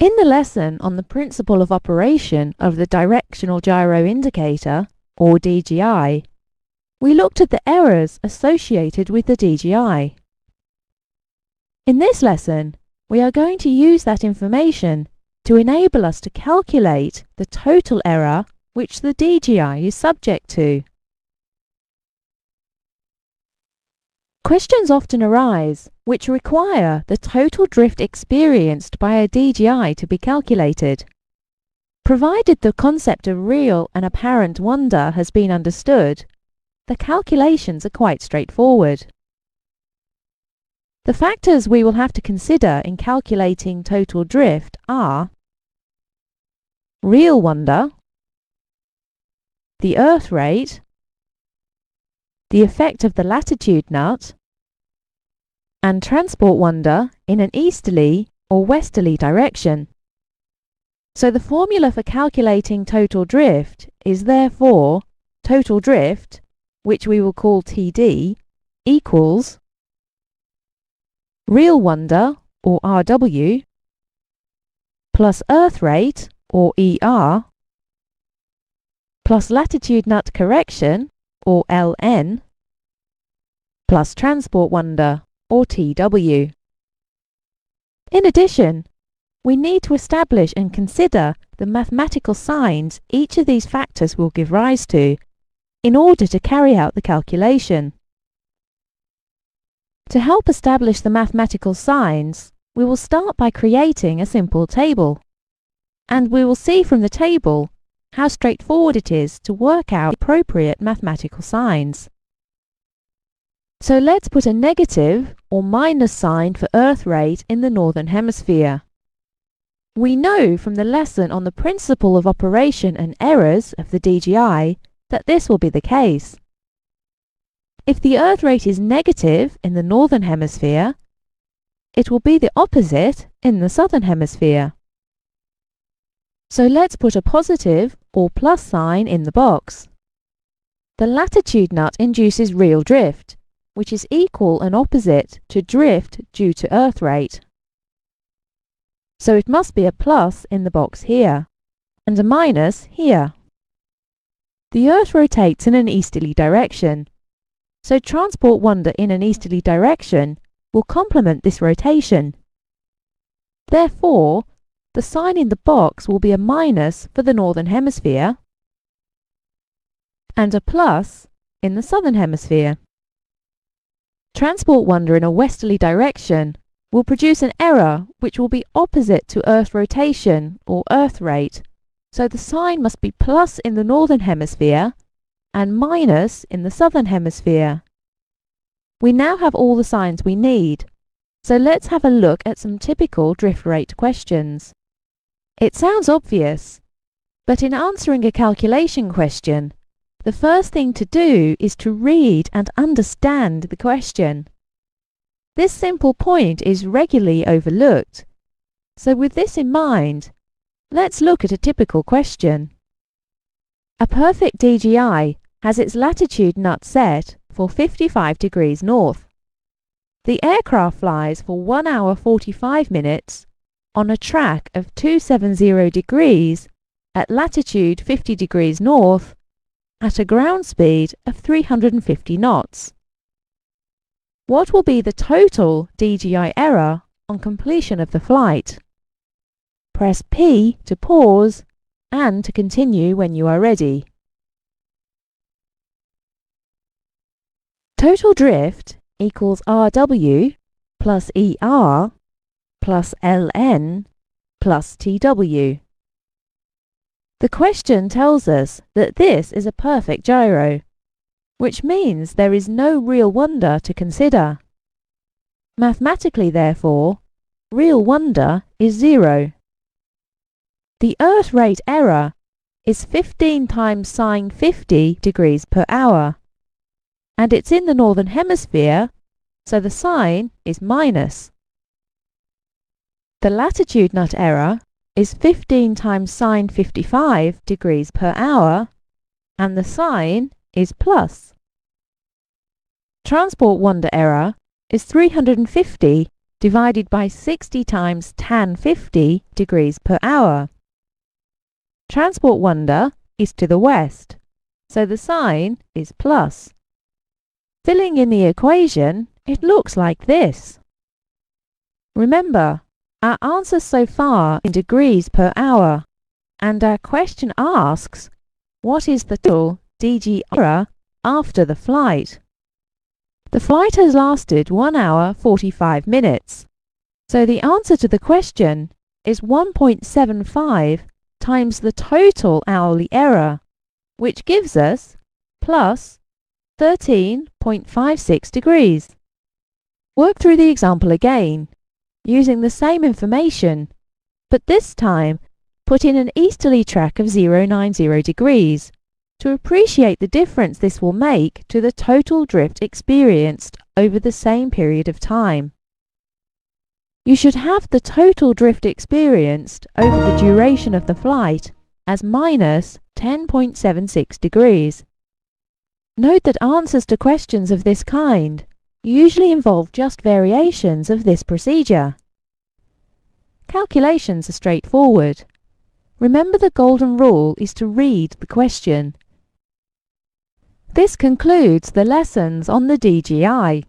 In the lesson on the principle of operation of the directional gyro indicator, or DGI, we looked at the errors associated with the DGI. In this lesson, we are going to use that information to enable us to calculate the total error which the DGI is subject to. Questions often arise which require the total drift experienced by a DGI to be calculated. Provided the concept of real and apparent wonder has been understood, the calculations are quite straightforward. The factors we will have to consider in calculating total drift are real wonder, the earth rate, the effect of the latitude nut, and transport wonder in an easterly or westerly direction. So the formula for calculating total drift is therefore total drift, which we will call TD, equals real wonder, or RW, plus earth rate, or ER, plus latitude nut correction, or LN, plus transport wonder, or TW. In addition, we need to establish and consider the mathematical signs each of these factors will give rise to in order to carry out the calculation. To help establish the mathematical signs, we will start by creating a simple table, and we will see from the table how straightforward it is to work out appropriate mathematical signs. So let's put a negative or minus sign for earth rate in the northern hemisphere. We know from the lesson on the principle of operation and errors of the DGI that this will be the case. If the earth rate is negative in the northern hemisphere, it will be the opposite in the southern hemisphere. So let's put a positive or plus sign in the box. The latitude nut induces real drift, which is equal and opposite to drift due to earth rate. So it must be a plus in the box here, and a minus here. The earth rotates in an easterly direction, so transport wonder in an easterly direction will complement this rotation. Therefore, the sign in the box will be a minus for the northern hemisphere and a plus in the southern hemisphere. Transport wonder in a westerly direction will produce an error which will be opposite to earth rotation or earth rate, so the sign must be plus in the northern hemisphere and minus in the southern hemisphere. We now have all the signs we need, so let's have a look at some typical drift rate questions. It sounds obvious, but in answering a calculation question, the first thing to do is to read and understand the question. This simple point is regularly overlooked, so with this in mind, let's look at a typical question. A perfect DGI has its latitude nut set for 55 degrees north. The aircraft flies for 1 hour 45 minutes on a track of 270 degrees at latitude 50 degrees north at a ground speed of 350 knots. What will be the total DGI error on completion of the flight? Press P to pause and to continue when you are ready. Total drift equals RW plus ER plus LN plus TW. The question tells us that this is a perfect gyro, which means there is no real wonder to consider. Mathematically, therefore, real wonder is 0. The earth rate error is 15 times sine 50 degrees per hour, and it's in the northern hemisphere, so the sign is minus. The latitude nut error is 15 times sine 55 degrees per hour, and the sign is plus. Transport wonder error is 350 divided by 60 times tan 50 degrees per hour. Transport Wonder is to the west, so the sign is plus. Filling in the equation, it looks like this. Remember, our answer so far in degrees per hour, and our question asks, what is the total DG error after the flight? The flight has lasted 1 hour 45 minutes, so the answer to the question is 1.75 times the total hourly error, which gives us plus 13.56 degrees. Work through the example again, using the same information, but this time put in an easterly track of 090 degrees to appreciate the difference this will make to the total drift experienced over the same period of time. You should have the total drift experienced over the duration of the flight as minus 10.76 degrees. Note that answers to questions of this kind usually involve just variations of this procedure. Calculations are straightforward. Remember, the golden rule is to read the question. This concludes the lessons on the DGI.